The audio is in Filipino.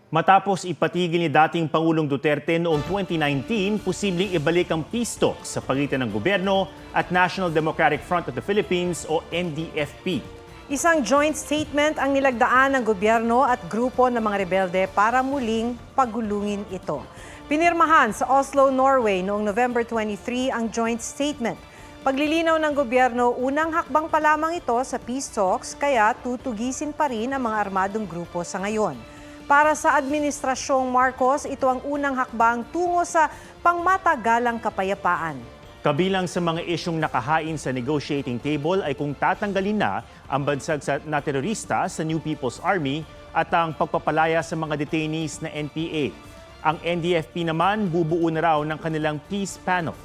Matapos ipatigil ni dating Pangulong Duterte noong 2019, posibleng ibalik ang peace talks sa pagitan ng gobyerno at National Democratic Front of the Philippines o NDFP. Isang joint statement ang nilagdaan ng gobyerno at grupo ng mga rebelde para muling pagulungin ito. Pinirmahan sa Oslo, Norway noong November 23 ang joint statement. Paglilinaw ng gobyerno, unang hakbang pa lamang ito sa peace talks kaya tutugisin pa rin ang mga armadong grupo sa ngayon. Para sa Administrasyong Marcos, ito ang unang hakbang tungo sa pangmatagalang kapayapaan. Kabilang sa mga isyong nakahain sa negotiating table ay kung tatanggalin na ang bansag na terorista sa New People's Army at ang pagpapalaya sa mga detainees na NPA. Ang NDFP naman bubuo na raw ng kanilang peace panel.